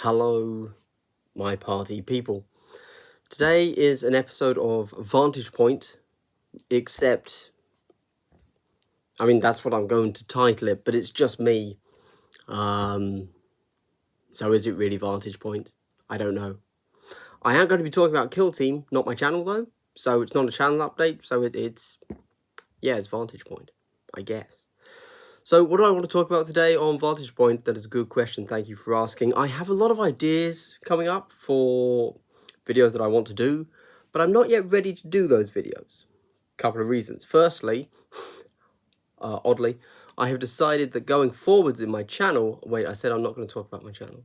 Hello, my party people. Today is an episode of Vantage Point, except, that's what I'm going to title it, but it's just me. So is it really Vantage Point? I don't know. I am going to be talking about Kill Team, not my channel though, so it's not a channel update, so it's Vantage Point, I guess. So what do I want to talk about today on Vantage Point? That is a good question, thank you for asking. I have a lot of ideas coming up for videos that I want to do, but I'm not yet ready to do those videos. Couple of reasons. Firstly, oddly, I have decided that going forwards in my channel... Wait, I said I'm not going to talk about my channel.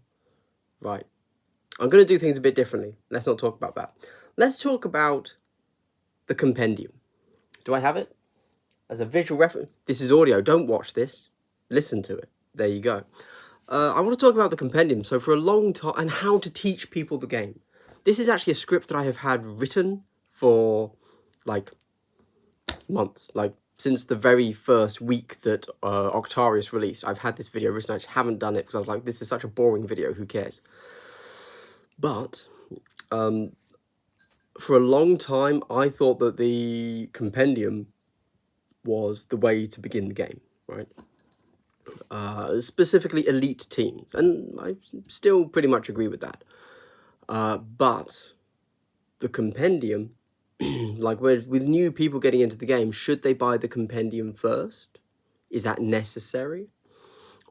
Right. I'm going to do things a bit differently. Let's not talk about that. Let's talk about the Compendium. Do I have it? As a visual reference, this is audio, don't watch this, listen to it, there you go. I want to talk about the Compendium, so for a long time, and how to teach people the game. This is actually a script that I have had written for, like, months, like, since the very first week that Octarius released. I've had this video written, I just haven't done it, because I was like, this is such a boring video, who cares? But, for a long time, I thought that the Compendium was the way to begin the game, right? Specifically elite teams, and I still pretty much agree with that. But the Compendium, like with new people getting into the game, should they buy the Compendium first? Is that necessary?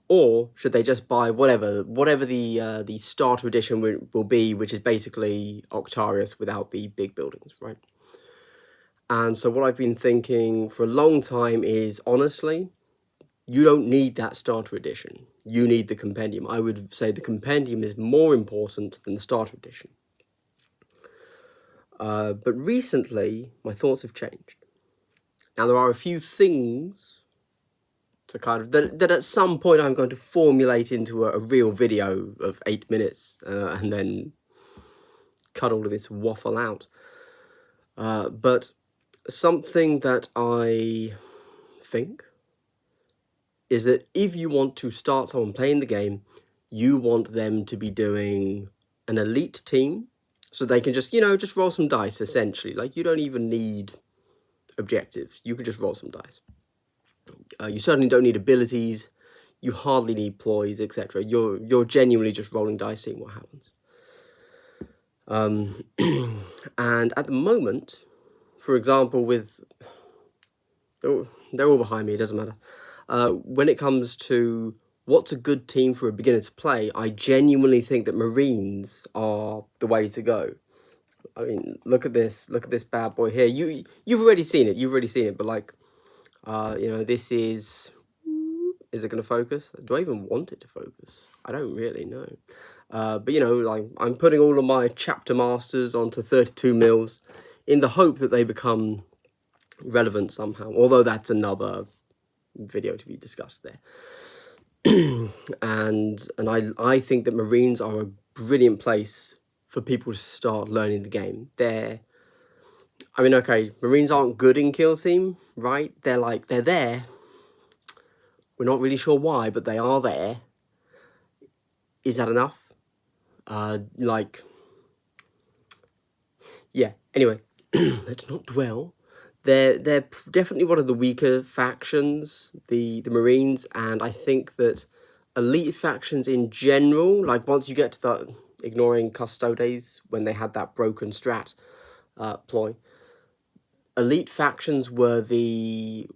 Or should they just buy whatever the starter edition will be, which is basically Octarius without the big buildings, right? And so what I've been thinking for a long time is, honestly, you don't need that starter edition. You need the Compendium. I would say the Compendium is more important than the starter edition. But recently, my thoughts have changed. Now, there are a few things to that at some point I'm going to formulate into a real video of 8 minutes and then cut all of this waffle out. But something that I think is that if you want to start someone playing the game, you want them to be doing an elite team, so they can just roll some dice, essentially. Like, you don't even need objectives. You can just roll some dice. You certainly don't need abilities. You hardly need ploys, etc. You're genuinely just rolling dice, seeing what happens. And at the moment, for example, they're all behind me, it doesn't matter. When it comes to what's a good team for a beginner to play, I genuinely think that Marines are the way to go. I mean, look at this bad boy here. You've already seen it, but like, this is it going to focus? Do I even want it to focus? I don't really know. But like, I'm putting all of my chapter masters onto 32 mils in the hope that they become relevant somehow, although that's another video to be discussed there. and I think that Marines are a brilliant place for people to start learning the game. Okay, Marines aren't good in Kill Team, right? They're there. We're not really sure why, but they are there. Is that enough? Yeah, anyway, let's not dwell. They're definitely one of the weaker factions, the Marines, and I think that elite factions in general, like once you get to the, ignoring Custodes when they had that broken strat ploy, elite factions were they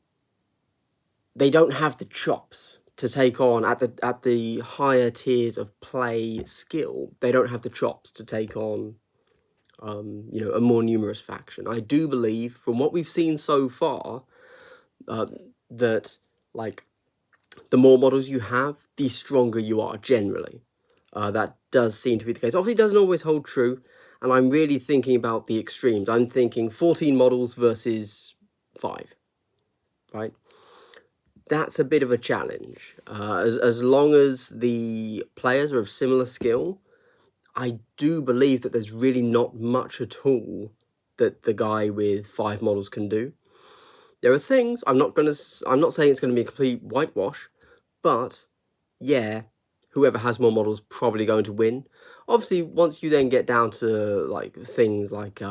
don't have the chops to take on at the higher tiers of play skill. They don't have the chops to take on a more numerous faction. I do believe, from what we've seen so far, that, like, the more models you have, the stronger you are, generally. That does seem to be the case. Obviously, it doesn't always hold true, and I'm really thinking about the extremes. I'm thinking 14 models versus 5, right? That's a bit of a challenge. As long as the players are of similar skill, I do believe that there's really not much at all that the guy with 5 models can do. There are things, I'm not saying it's going to be a complete whitewash, but yeah, whoever has more models probably going to win. Obviously, once you then get down to like things like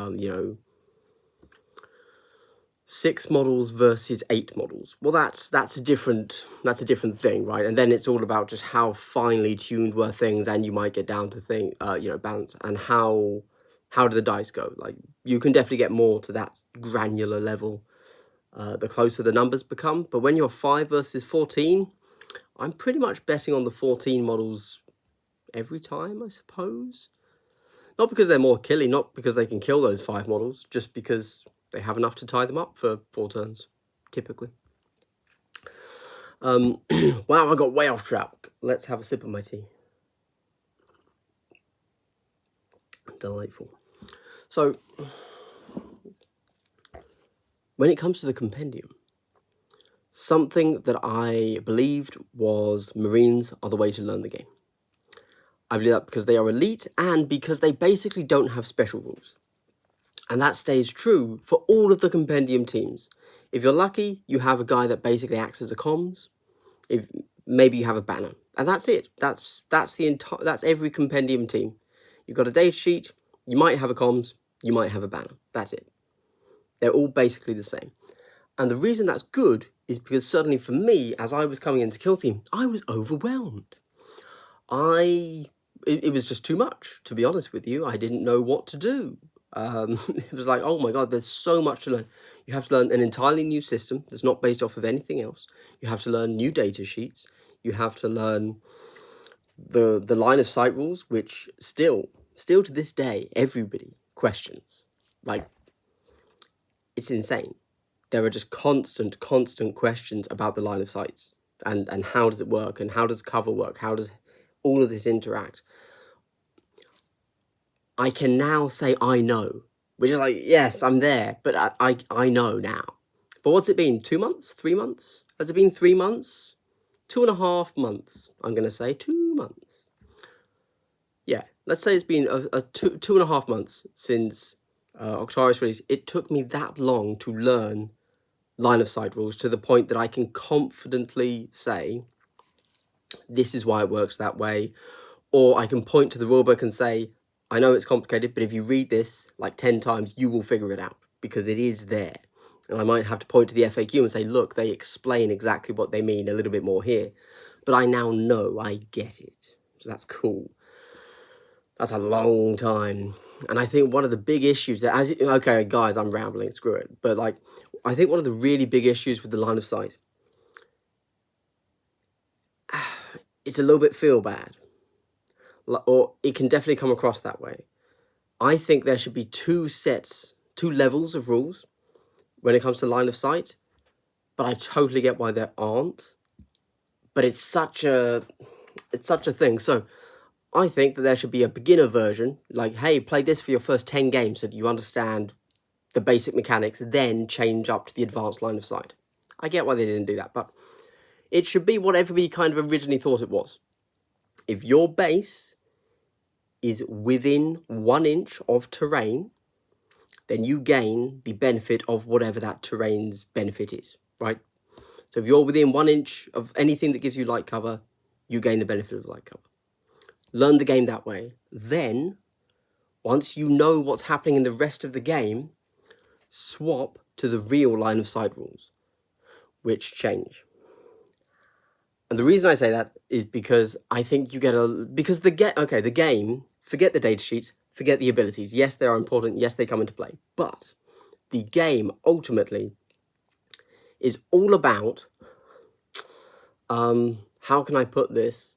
6 models versus 8 models, well, that's a different thing, right? And then it's all about just how finely tuned were things, and you might get down to balance, and how do the dice go. Like, you can definitely get more to that granular level the closer the numbers become. But when you're 5 versus 14, I'm pretty much betting on the 14 models every time, I suppose. Not because they're more killy, not because they can kill those 5 models, just because they have enough to tie them up for 4 turns, typically. Wow, I got way off track. Let's have a sip of my tea. Delightful. So, when it comes to the Compendium, something that I believed was Marines are the way to learn the game. I believe that because they are elite and because they basically don't have special rules. And that stays true for all of the Compendium teams. If you're lucky, you have a guy that basically acts as a comms. If maybe you have a banner, and that's it. That's every Compendium team. You've got a data sheet. You might have a comms. You might have a banner. That's it. They're all basically the same. And the reason that's good is because certainly for me, as I was coming into Kill Team, I was overwhelmed. It was just too much, to be honest with you. I didn't know what to do. It was like, oh my god, there's so much to learn. You have to learn an entirely new system that's not based off of anything else. You have to learn new data sheets. You have to learn the line of sight rules, which still to this day, everybody questions. Like, it's insane. There are just constant questions about the line of sights and how does it work, and how does cover work, how does all of this interact. I can now say I know, which is like, yes, I'm there, but I know now. But what's it been? 2 months? 3 months? Has it been 3 months? 2.5 months, I'm going to say. 2 months. Yeah, let's say it's been a 2.5 months since Octarius release. It took me that long to learn line of sight rules to the point that I can confidently say, this is why it works that way. Or I can point to the rulebook and say, I know it's complicated, but if you read this like 10 times, you will figure it out, because it is there. And I might have to point to the FAQ and say, look, they explain exactly what they mean a little bit more here. But I now know, I get it. So that's cool. That's a long time. And I think one of the big issues that, okay, guys, I'm rambling, screw it. But like, I think one of the really big issues with the line of sight, it's a little bit feel bad. Or it can definitely come across that way. I think there should be 2 levels of rules when it comes to line of sight, but I totally get why there aren't. But it's such a thing. So I think that there should be a beginner version, like, hey, play this for your first 10 games so that you understand the basic mechanics, then change up to the advanced line of sight. I get why they didn't do that, but it should be what everybody kind of originally thought it was. If your base is within 1 inch of terrain, then you gain the benefit of whatever that terrain's benefit is, right? So if you're within 1 inch of anything that gives you light cover, you gain the benefit of light cover. Learn the game that way. Then, once you know what's happening in the rest of the game, swap to the real line of sight rules, which change. And the reason I say that is because I think you get the game, forget the data sheets, forget the abilities. Yes, they are important. Yes, they come into play. But the game ultimately is all about, how can I put this?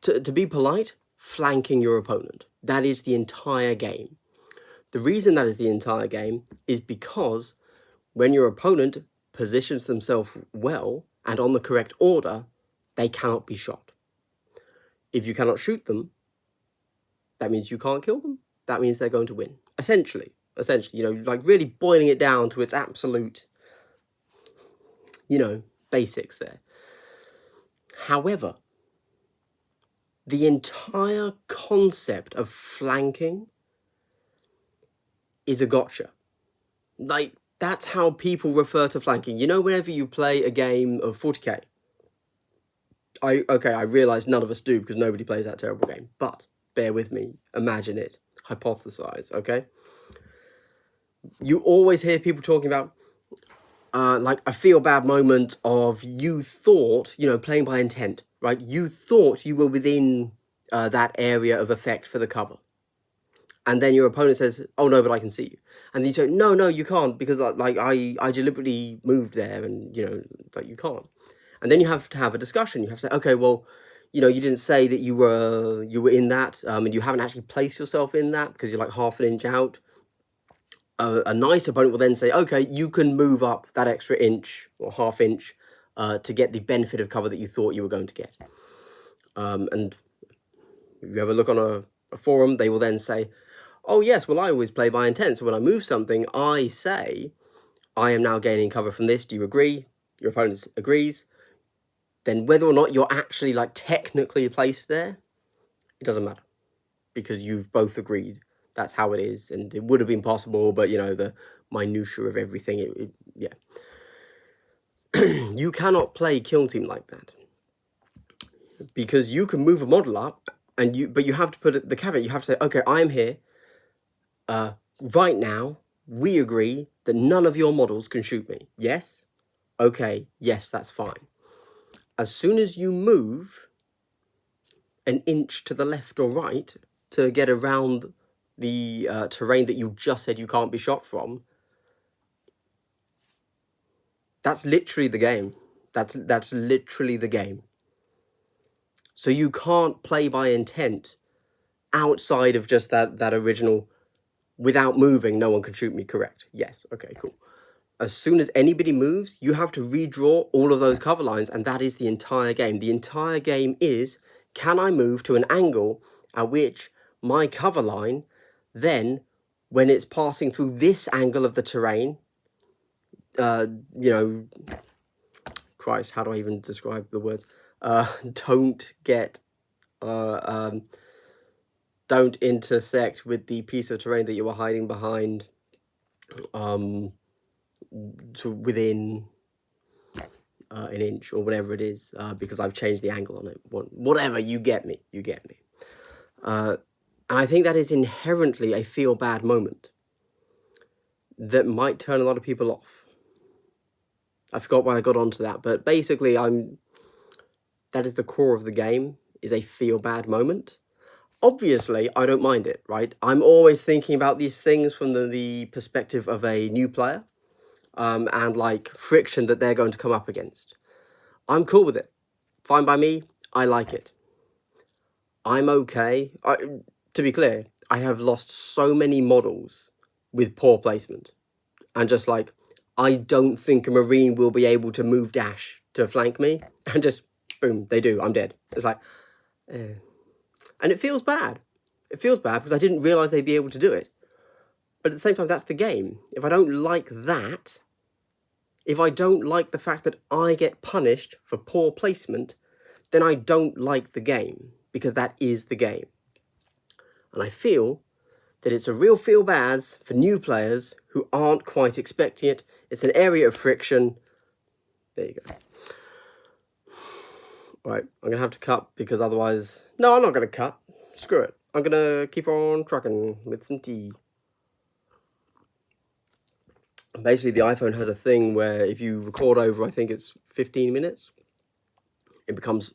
To be polite, flanking your opponent. That is the entire game. The reason that is the entire game is because when your opponent positions themselves well and on the correct order, they cannot be shot. If you cannot shoot them, that means you can't kill them. That means they're going to win. Essentially, like really boiling it down to its absolute, basics there. However, the entire concept of flanking is a gotcha. Like, that's how people refer to flanking. Whenever you play a game of 40k, I realise none of us do because nobody plays that terrible game. But bear with me, imagine it, hypothesize, okay? You always hear people talking about like a feel bad moment of you thought, playing by intent, right? You thought you were within that area of effect for the cover. And then your opponent says, oh no, but I can see you. And then you say, no, you can't, because like I deliberately moved there, and like you can't. And then you have to have a discussion. You have to say, okay, well, you didn't say that you were in that, and you haven't actually placed yourself in that because you're like half an inch out. A nice opponent will then say, okay, you can move up that extra inch or half inch to get the benefit of cover that you thought you were going to get. And if you ever look on a forum, they will then say, oh yes, well, I always play by intent. So when I move something, I say, I am now gaining cover from this. Do you agree? Your opponent agrees. Then whether or not you're actually like technically placed there, it doesn't matter, because you've both agreed that's how it is. And it would have been possible, but the minutiae of everything, yeah. You cannot play Kill Team like that, because you can move a model up, but you have to put the caveat. You have to say, okay, I'm here. Right now, we agree that none of your models can shoot me. Yes? Okay, yes, that's fine. As soon as you move an inch to the left or right to get around the terrain that you just said you can't be shot from, that's literally the game. That's literally the game. So you can't play by intent outside of just that original, without moving, no one can shoot me, correct? Yes, okay, cool. As soon as anybody moves, you have to redraw all of those cover lines, and that is the entire game. The entire game is, can I move to an angle at which my cover line, then, when it's passing through this angle of the terrain, Christ, how do I even describe the words? Don't get, don't intersect with the piece of terrain that you are hiding behind, to within an inch or whatever it is, because I've changed the angle on it. Whatever, you get me. And I think that is inherently a feel-bad moment that might turn a lot of people off. I forgot why I got onto that, but basically that is the core of the game, is a feel-bad moment. Obviously, I don't mind it, right? I'm always thinking about these things from the perspective of a new player, and like friction that they're going to come up against. I'm cool with it. Fine by me. I like it. I'm okay. To be clear, I have lost so many models with poor placement. And just like, I don't think a Marine will be able to move dash to flank me. And just, boom, they do. I'm dead. It's like, and it feels bad. It feels bad because I didn't realise they'd be able to do it. But at the same time, that's the game. If I don't like that, if I don't like the fact that I get punished for poor placement, then I don't like the game, because that is the game. And I feel that it's a real feel-bads for new players who aren't quite expecting it. It's an area of friction. There you go. All right, I'm going to have to cut, because otherwise... No, I'm not going to cut. Screw it. I'm going to keep on trucking with some tea. Basically, the iPhone has a thing where if you record over, I think it's 15 minutes, it becomes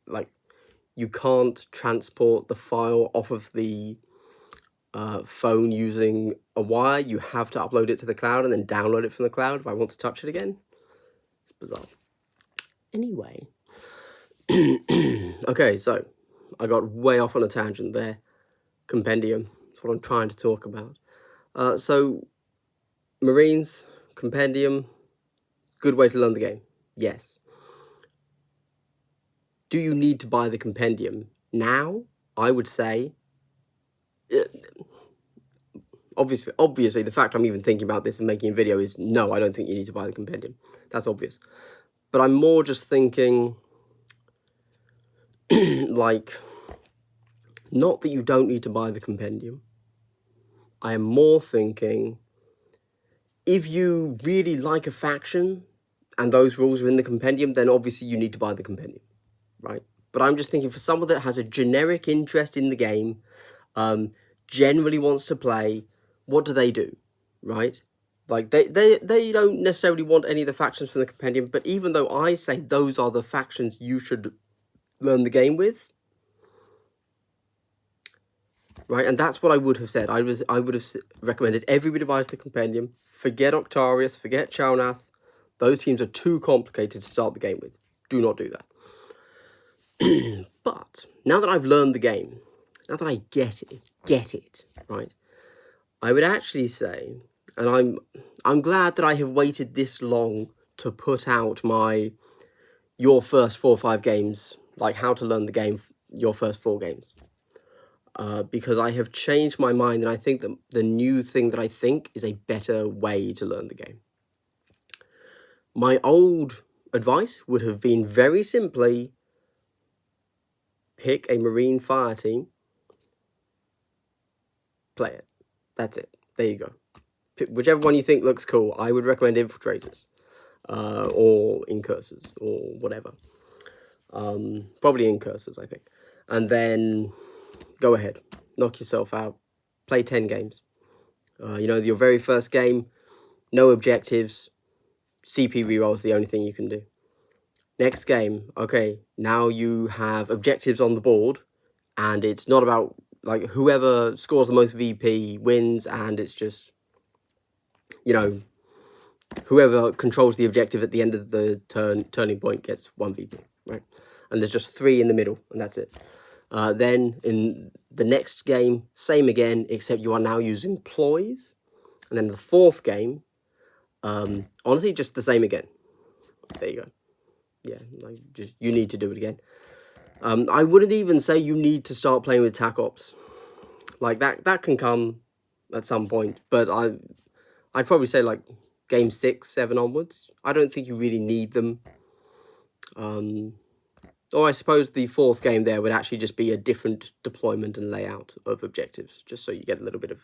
like you can't transport the file off of the phone using a wire. You have to upload it to the cloud and then download it from the cloud if I want to touch it again. It's bizarre. Anyway. Okay, so I got way off on a tangent there. Compendium. That's what I'm trying to talk about. So... Marines, Compendium, good way to learn the game. Yes. Do you need to buy the Compendium now? I would say, obviously, the fact I'm even thinking about this and making a video is no, I don't think you need to buy the Compendium. That's obvious. But I'm more just thinking, like, not that you don't need to buy the Compendium. I am more thinking, if you really like a faction and those rules are in the Compendium, then obviously you need to buy the Compendium. right? But I'm just thinking for someone that has a generic interest in the game, generally wants to play, what do? Right? Like, they don't necessarily want any of the factions from the Compendium, but even though I say those are the factions you should learn the game with, right? And that's what I would have said. I would have recommended everybody buys the Compendium. Forget Octarius, forget Chalnath. Those teams are too complicated to start the game with. Do not do that. But now that I've learned the game, now that I get it, right? I would actually say, and I'm glad that I have waited this long to put out your first 4 or 5 games, like how to learn the game, your first 4 games. Because I have changed my mind, and I think that the new thing that I think is a better way to learn the game. My old advice would have been very simply, pick a Marine Fire team, play it. That's it. There you go. Pick whichever one you think looks cool. I would recommend Infiltrators, or Incursors, or whatever. Probably Incursors, I think. And then go ahead, knock yourself out, play 10 games. Your very first game, no objectives, CP rerolls the only thing you can do. Next game, okay, now you have objectives on the board, and it's not about, like, whoever scores the most VP wins, and it's just, whoever controls the objective at the end of the turning point gets 1 VP, right? And there's just 3 in the middle, and that's it. Then in the next game, same again, except you are now using ploys. And then the 4th game, honestly, just the same again. There you go. Yeah, you need to do it again. I wouldn't even say you need to start playing with TAC Ops. Like, that can come at some point, but I'd probably say, like, game 6, 7 onwards. I don't think you really need them. Or I suppose the 4th game there would actually just be a different deployment and layout of objectives, just so you get a little bit of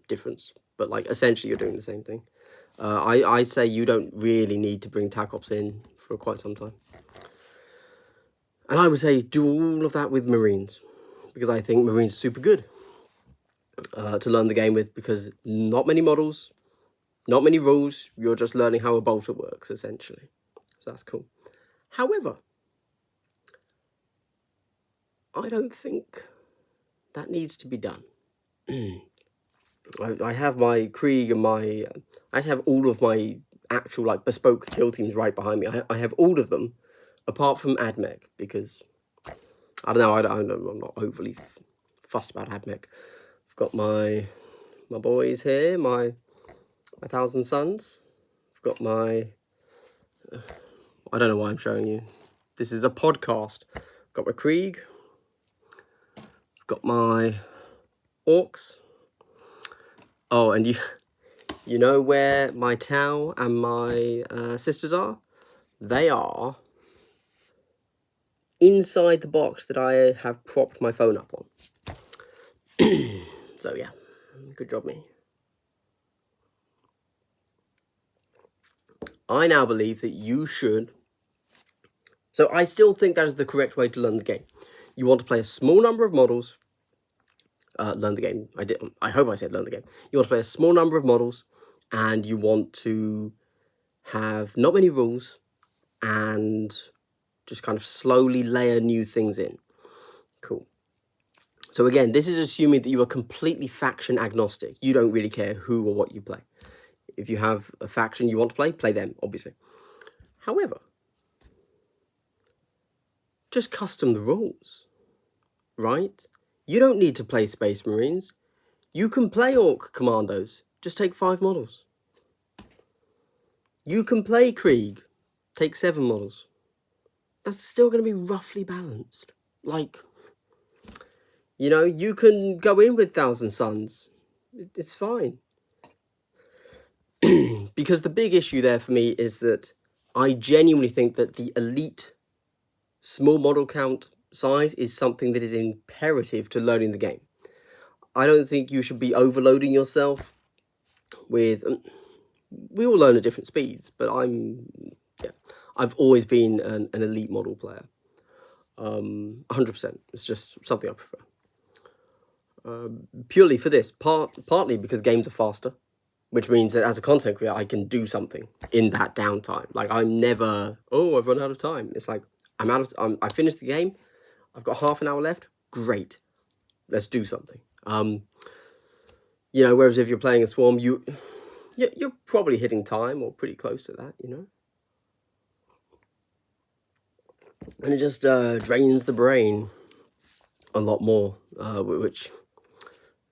difference. But, like, essentially you're doing the same thing. I say you don't really need to bring TAC Ops in for quite some time. And I would say do all of that with Marines, because I think Marines are super good to learn the game with, because not many models, not many rules, you're just learning how a bolter works, essentially. So that's cool. However, I don't think that needs to be done. I have my Krieg and I have all of my actual, like, bespoke kill teams right behind me. I have all of them, apart from AdMech, because, I don't know, I'm not overly fussed about AdMech. I've got my boys here, my 1,000 Suns. I've got my, I don't know why I'm showing you. This is a podcast. I've got my Krieg. I've got my Orcs. Oh, and you know where my Tau and my sisters are? They are inside the box that I have propped my phone up on. So yeah, good job me. I now believe that you should... So I still think that is the correct way to learn the game. You want to play a small number of models. Learn the game. I hope I said learn the game. You want to play a small number of models, and you want to have not many rules, and just kind of slowly layer new things in. Cool. So again, this is assuming that you are completely faction agnostic. You don't really care who or what you play. If you have a faction you want to play them, obviously. However, just custom the rules, right? You don't need to play Space Marines. You can play Orc Commandos. Just take 5 models. You can play Krieg. Take 7 models. That's still going to be roughly balanced. Like, you can go in with 1,000 Suns. It's fine. Because the big issue there for me is that I genuinely think that the elite small model count size is something that is imperative to learning the game. I don't think you should be overloading yourself with... we all learn at different speeds, but I've always been an elite model player. 100%. It's just something I prefer. Purely for this, partly because games are faster, which means that as a content creator, I can do something in that downtime. Like, I'm never, oh, I've run out of time. It's like, I finished the game, I've got half an hour left, great, let's do something. You know, whereas if you're playing a Swarm, you're probably hitting time or pretty close to that, you know? And it just drains the brain a lot more, which,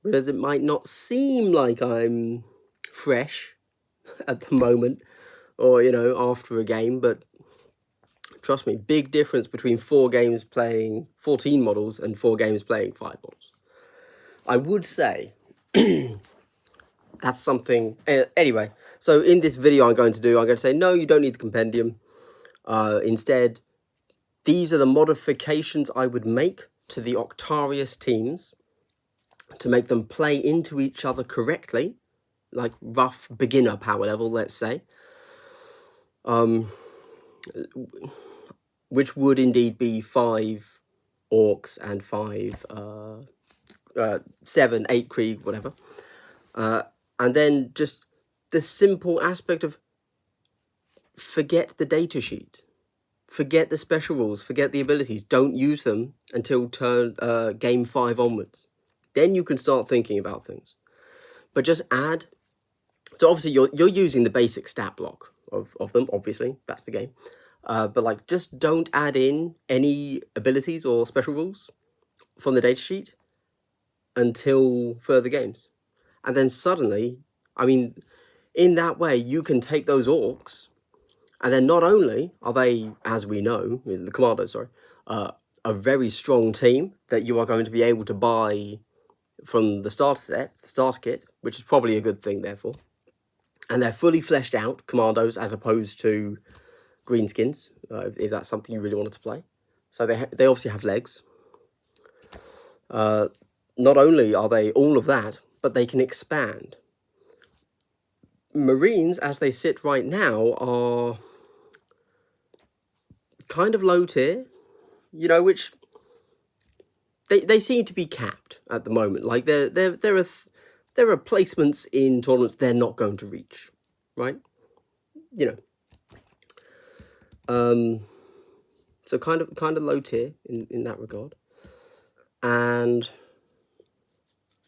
whereas it might not seem like I'm fresh at the moment, or, you know, after a game, but trust me, big difference between 4 games playing 14 models and 4 games playing 5 models. I would say that's something. Anyway, so in this video I'm going to say, no, you don't need the compendium. Instead, these are the modifications I would make to the Octarius teams to make them play into each other correctly, like rough beginner power level, let's say. Which would indeed be 5 orcs and 7, 8 Krieg, whatever. And then just the simple aspect of forget the datasheet. Forget the special rules, forget the abilities. Don't use them until game 5 onwards. Then you can start thinking about things. But just add. So obviously you're using the basic stat block of them, obviously. That's the game. But like, just don't add in any abilities or special rules from the datasheet until further games. And then suddenly, I mean, in that way, you can take those orcs, and then not only are they, as we know, the commandos, sorry, a very strong team that you are going to be able to buy from the starter kit, which is probably a good thing, therefore. And they're fully fleshed out commandos as opposed to greenskins, if that's something you really wanted to play. So they obviously have legs. Not only are they all of that, but they can expand. Marines, as they sit right now, are kind of low tier, you know, which they seem to be capped at the moment. Like, there are placements in tournaments they're not going to reach, right? You know. So kind of low tier in that regard. And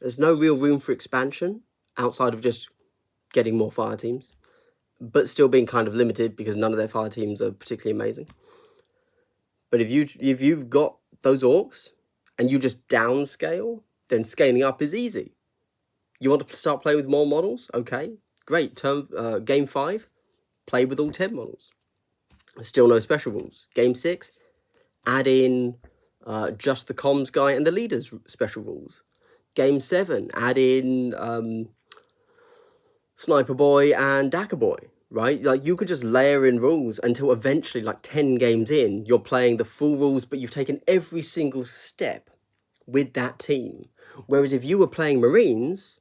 there's no real room for expansion outside of just getting more fire teams, but still being kind of limited because none of their fire teams are particularly amazing. But if you've got those orcs and you just downscale, then scaling up is easy. You want to start playing with more models? Okay, great. Game 5, play with all 10 models. Still no special rules. Game 6, add in just the comms guy and the leader's special rules. Game 7, add in Sniper Boy and Dagger Boy, right? Like, you could just layer in rules until eventually, like 10 games in, you're playing the full rules, but you've taken every single step with that team. Whereas if you were playing Marines,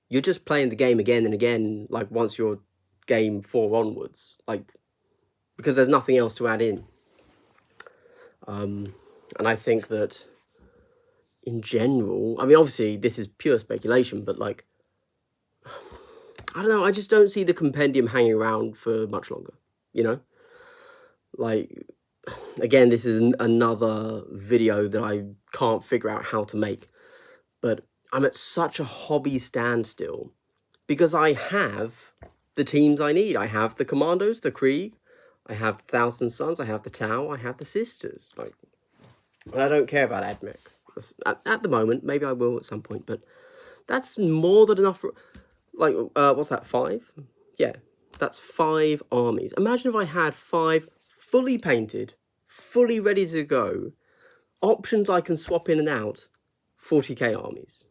you're just playing the game again and again, like once you're game 4 onwards, like, because there's nothing else to add in. And I think that in general, I mean, obviously this is pure speculation, but like, I don't know, I just don't see the compendium hanging around for much longer, you know? Like, again, this is another video that I can't figure out how to make, but I'm at such a hobby standstill because I have the teams I need. I have the Commandos, the Krieg, I have the Thousand Sons, I have the Tau, I have the Sisters. Like, I don't care about AdMech. At the moment, maybe I will at some point, but that's more than enough for, like, what's that, 5? Yeah, that's 5 armies. Imagine if I had 5 fully painted, fully ready to go, options I can swap in and out, 40k armies.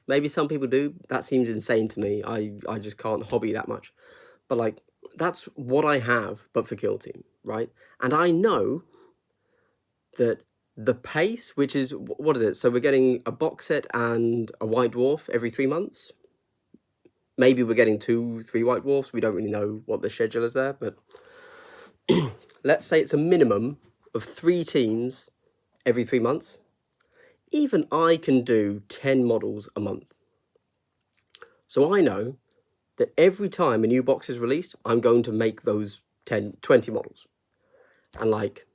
Maybe some people do. That seems insane to me. I just can't hobby that much. But like, that's what I have, but for Kill Team, right? And I know that the pace, which is, what is it? So we're getting a box set and a White Dwarf every 3 months. Maybe we're getting 2, 3 White Dwarfs. We don't really know what the schedule is there, but let's say it's a minimum of 3 teams every 3 months. Even I can do 10 models a month. So I know that every time a new box is released, I'm going to make those 10, 20 models. And like,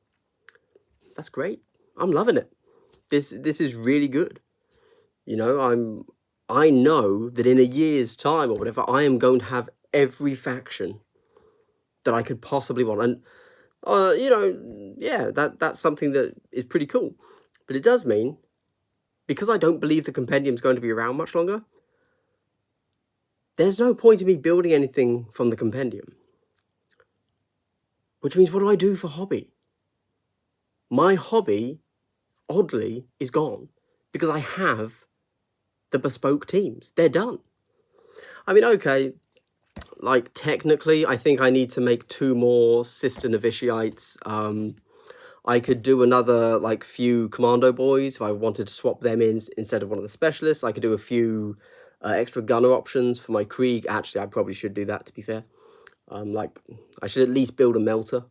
that's great. I'm loving it. This is really good. You know, I know that in a year's time or whatever, I am going to have every faction that I could possibly want. And you know, yeah, that's something that is pretty cool. But it does mean, because I don't believe the Compendium's going to be around much longer, there's no point in me building anything from the Compendium. Which means, what do I do for hobby? My hobby, oddly, is gone because I have the bespoke teams. They're done. I mean, okay, like technically, I think I need to make 2 more Sister Novitiates. I could do another like few Commando boys if I wanted to swap them in instead of one of the specialists. I could do a few extra gunner options for my Krieg. Actually, I probably should do that, to be fair. Like, I should at least build a melter.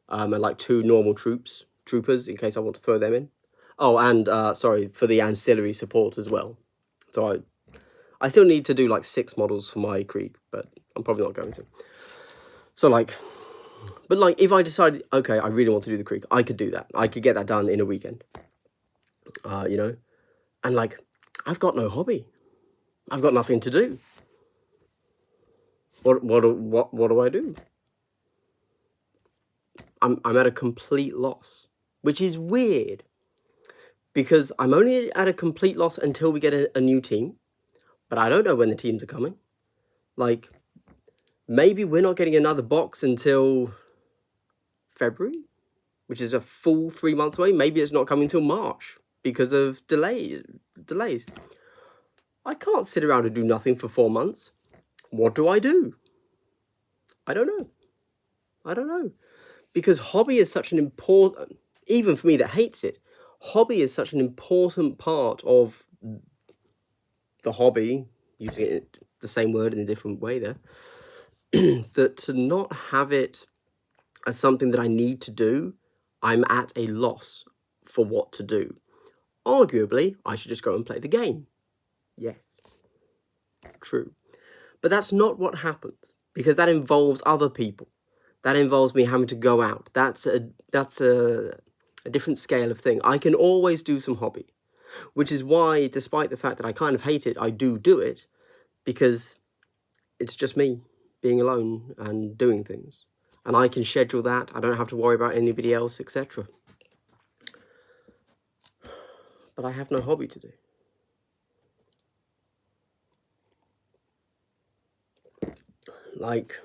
And like 2 normal troopers in case I want to throw them in. Oh, and sorry, for the ancillary support as well. So I still need to do like 6 models for my Krieg, but I'm probably not going to. So like, but like if I decided, okay, I really want to do the Krieg, I could do that. I could get that done in a weekend. You know, and like, I've got no hobby. I've got nothing to do. What do I do? I'm at a complete loss, which is weird, because I'm only at a complete loss until we get a new team, but I don't know when the teams are coming. Like, maybe we're not getting another box until February, which is a full 3 months away. Maybe it's not coming till March because of delays. I can't sit around and do nothing for 4 months. What do? I don't know. Because hobby is such an important, even for me that hates it, hobby is such an important part of the hobby, using it the same word in a different way there, that to not have it as something that I need to do, I'm at a loss for what to do. Arguably, I should just go and play the game. Yes, true. But that's not what happens, because that involves other people. That involves me having to go out. That's a different scale of thing. I can always do some hobby, which is why, despite the fact that I kind of hate it, I do it, because it's just me being alone and doing things. And I can schedule that. I don't have to worry about anybody else, etc. But I have no hobby to do. Like,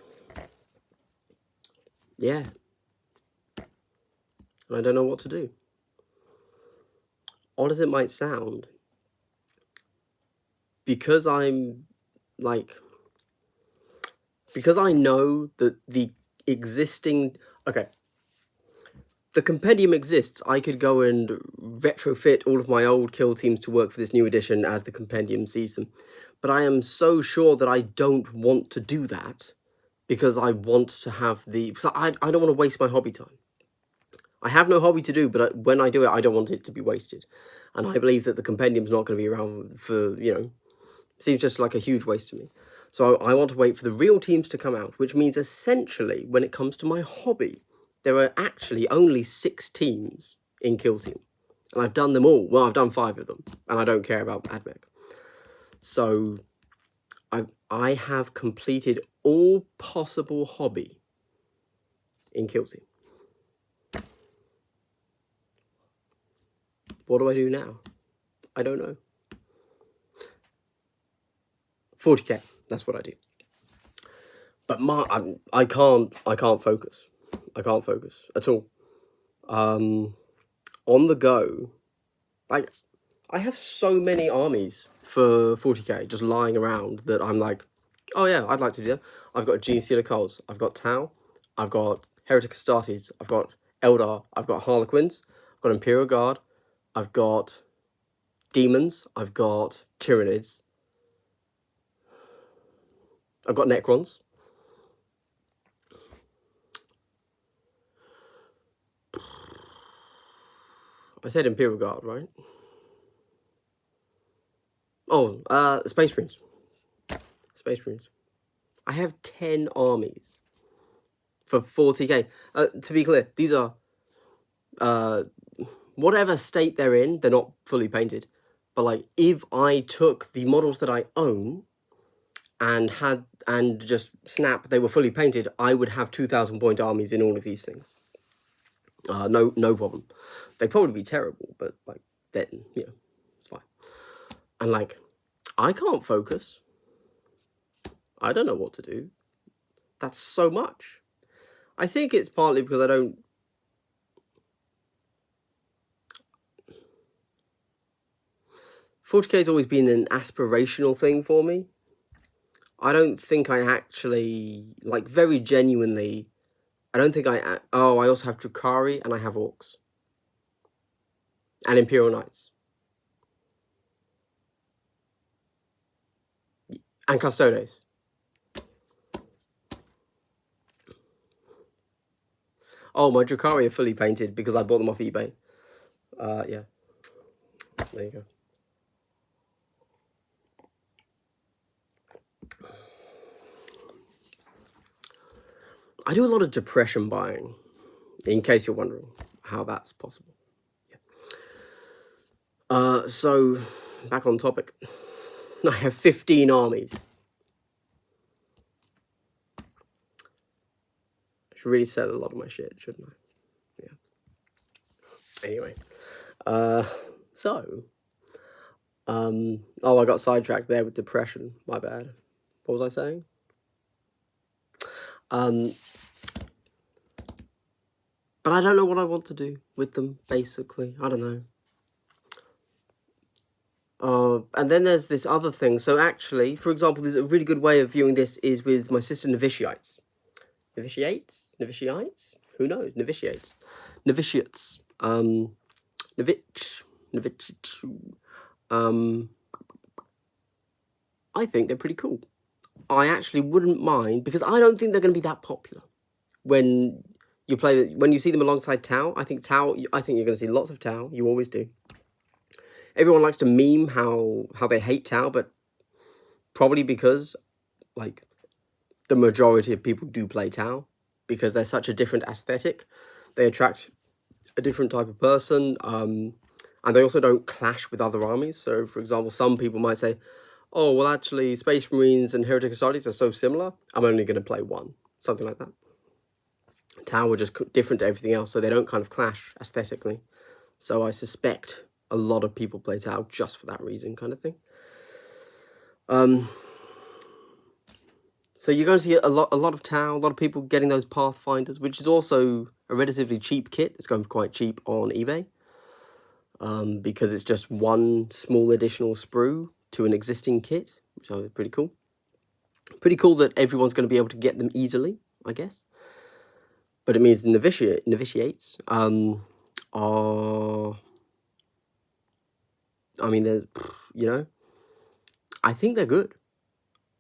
yeah. And I don't know what to do. Odd as it might sound, because I'm like, because I know that the existing, okay, the Compendium exists, I could go and retrofit all of my old kill teams to work for this new edition as the Compendium sees them. But I am so sure that I don't want to do that, because I want to have because I don't want to waste my hobby time. I have no hobby to do, but when I do it, I don't want it to be wasted. And I believe that the Compendium's not going to be around for, you know, seems just like a huge waste to me. So I want to wait for the real teams to come out, which means essentially, when it comes to my hobby, there are actually only 6 teams in Kill Team. And I've done them all. Well, I've done 5 of them, and I don't care about AdMech. So I have completed all possible hobby in Kill Team. What do I do now? I don't know. 40k, that's what I do. But I can't focus. I can't focus at all. On the go, like, I have so many armies for 40k just lying around that I'm like, oh yeah, I'd like to do that. I've got Gene Stealer Coles, I've got Tau, I've got Heretic Astartes, I've got Eldar, I've got Harlequins, I've got Imperial Guard, I've got Demons, I've got Tyranids, I've got Necrons. I said Imperial Guard, right? Oh, Space Marines. Space Marines. I have 10 armies for 40k. To be clear, these are whatever state they're in. They're not fully painted, but like if I took the models that I own and just snap, they were fully painted, I would have 2,000 point armies in all of these things. No problem. They'd probably be terrible, but like then it's fine. And like, I can't focus. I don't know what to do. That's so much. I think it's partly because I don't. 40k has always been an aspirational thing for me. I don't think I actually, like, very genuinely, I don't think I also have Drukhari and I have Orcs. And Imperial Knights. And Custodes. Oh, my Drukhari are fully painted because I bought them off eBay. Yeah. There you go. I do a lot of depression buying, in case you're wondering how that's possible. Yeah. So, back on topic. I have 15 armies. I should really sell a lot of my shit, shouldn't I? Yeah. Anyway. I got sidetracked there with depression. My bad. What was I saying? But I don't know what I want to do with them, basically. I don't know. And then there's this other thing. So actually, for example, there's a really good way of viewing this is with my sister Novitiates. Novitiates? Who knows? Novitiates. I think they're pretty cool. I actually wouldn't mind, because I don't think they're going to be that popular when you when you see them alongside Tau. I think you're going to see lots of Tau. You always do. Everyone likes to meme how they hate Tau, but probably because like the majority of people do play Tau because they're such a different aesthetic. They attract a different type of person, and they also don't clash with other armies. So, for example, some people might say, oh, well, actually, Space Marines and Heretic Astartes are so similar, I'm only going to play one. Something like that. Tau are just different to everything else, so they don't kind of clash aesthetically. So I suspect a lot of people play Tau just for that reason, kind of thing. So you're going to see a lot of Tau, a lot of people getting those Pathfinders, which is also a relatively cheap kit. It's going for quite cheap on eBay, because it's just one small additional sprue to an existing kit, which is pretty cool. Pretty cool that everyone's going to be able to get them easily, I guess. But it means the novitiates are... I mean, they're, I think they're good.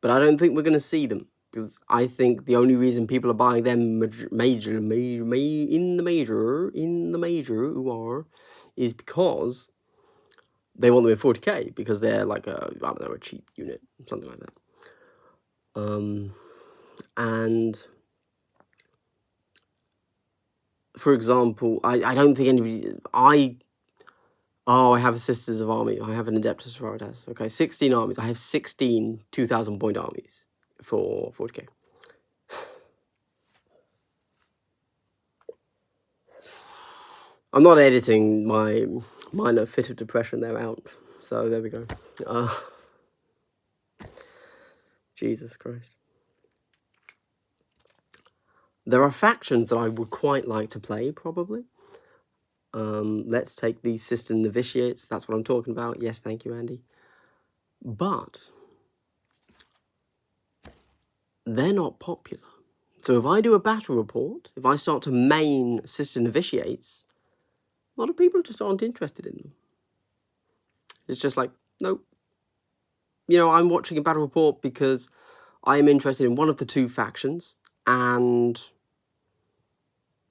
But I don't think we're going to see them. Because I think the only reason people are buying them is because they want them in 40k, because they're like a cheap unit, something like that. And for example, I don't think anybody, I have a Sisters of Army. I have an Adeptus Sororitas. Okay, 16 armies. I have 16 2,000 point armies for 40k. I'm not editing my minor fit of depression there out. So there we go. Jesus Christ. There are factions that I would quite like to play, probably. Let's take these Sister Novitiates. That's what I'm talking about. Yes, thank you, Andy. But they're not popular. So if I do a battle report, if I start to main Sister Novitiates, a lot of people just aren't interested in them. It's just like, nope. I'm watching a battle report because I am interested in one of the two factions, and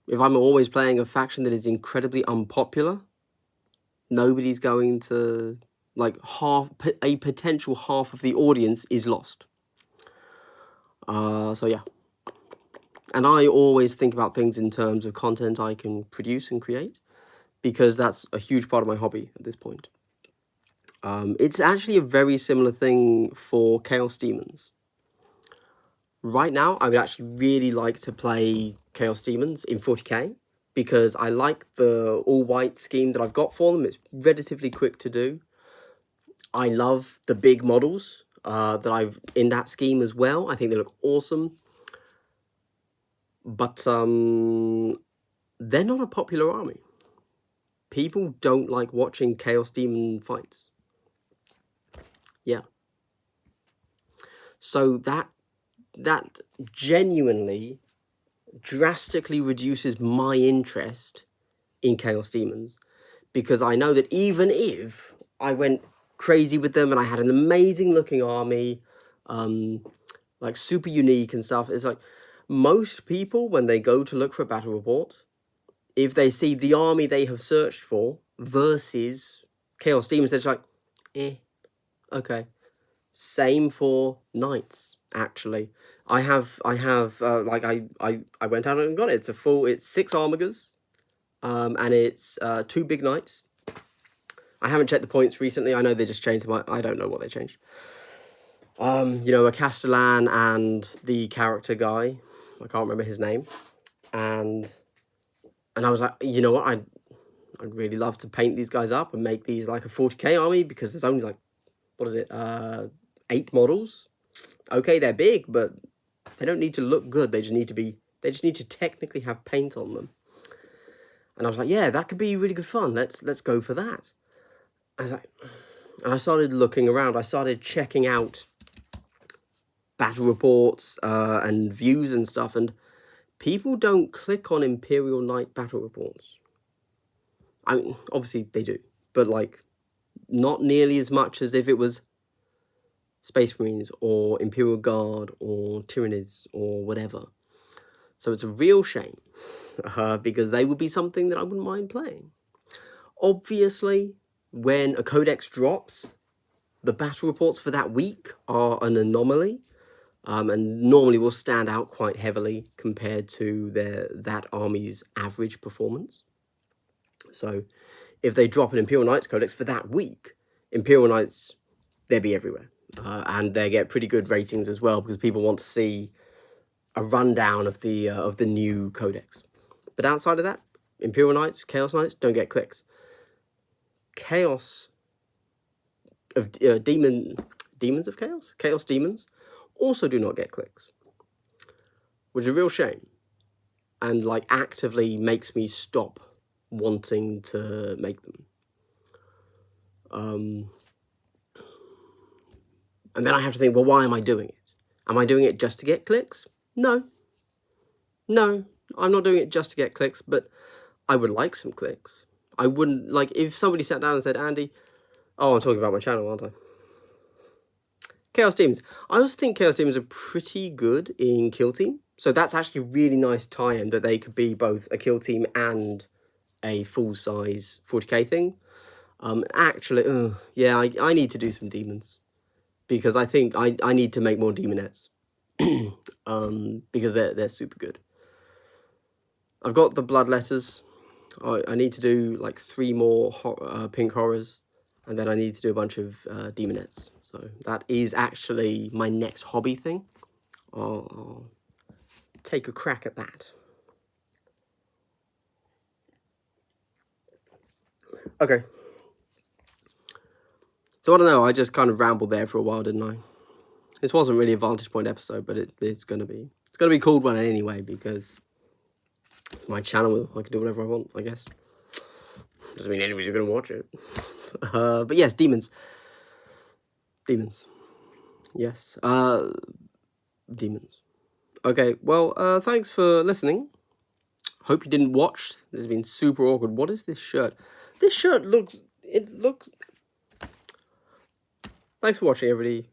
if I'm always playing a faction that is incredibly unpopular, Nobody's going to, like, a potential half of the audience is lost. So yeah. And I always think about things in terms of content I can produce and create, because that's a huge part of my hobby at this point. It's actually a very similar thing for Chaos Demons. Right now, I would actually really like to play Chaos Demons in 40k, because I like the all-white scheme that I've got for them. It's relatively quick to do. I love the big models that I've in that scheme as well. I think they look awesome. But they're not a popular army. People don't like watching Chaos Demon fights. Yeah. So that genuinely drastically reduces my interest in Chaos Demons, because I know that even if I went crazy with them and I had an amazing looking army, like super unique and stuff, it's like most people, when they go to look for a battle report, if they see the army they have searched for versus Chaos Demons, they're just like, okay. Same for knights, actually. I went out and got it. It's 6 armigers, and it's 2 big knights. I haven't checked the points recently. I know they just changed them. I don't know what they changed. You know, a Castellan and the character guy. I can't remember his name. And I was like, you know what? I'd really love to paint these guys up and make these like a 40k army, because there's only like, what is it? 8 models. Okay, they're big, but they don't need to look good. They just need to technically have paint on them. And I was like, yeah, that could be really good fun. Let's go for that. I was like, and I started looking around. I started checking out battle reports and views and stuff, and people don't click on Imperial Knight battle reports. I mean, obviously they do, but like not nearly as much as if it was Space Marines or Imperial Guard or Tyranids or whatever. So it's a real shame, because they would be something that I wouldn't mind playing. Obviously, when a codex drops, the battle reports for that week are an anomaly, and normally will stand out quite heavily compared to that army's average performance. So if they drop an Imperial Knights codex for that week, Imperial Knights, they'll be everywhere. And they get pretty good ratings as well, because people want to see a rundown of the new codex. But outside of that, Imperial Knights, Chaos Knights don't get clicks. Chaos of Demons of Chaos? Chaos Demons also do not get clicks, which is a real shame, and like actively makes me stop wanting to make them. And then I have to think, well, why am I doing it? Am I doing it just to get clicks? No, I'm not doing it just to get clicks, but I would like some clicks. I wouldn't, like, if somebody sat down and said, Andy, I'm talking about my channel, aren't I? Chaos Demons. I also think Chaos Demons are pretty good in Kill Team. So that's actually a really nice tie-in, that they could be both a Kill Team and a full-size 40k thing. Actually, yeah, I need to do some demons, because I think I need to make more demonettes, because they're super good. I've got the bloodletters. I need to do like 3 more pink horrors, and then I need to do a bunch of demonettes. So that is actually my next hobby thing. I'll take a crack at that. Okay. So I don't know, I just kind of rambled there for a while, didn't I? This wasn't really a Vantage Point episode, but it's gonna be a cool one anyway, because it's my channel. I can do whatever I want, I guess. Doesn't mean anybody's gonna watch it. But yes, demons. Yes. Demons. Okay, well, thanks for listening. Hope you didn't watch. This has been super awkward. What is this shirt? This shirt looks... Thanks for watching, everybody.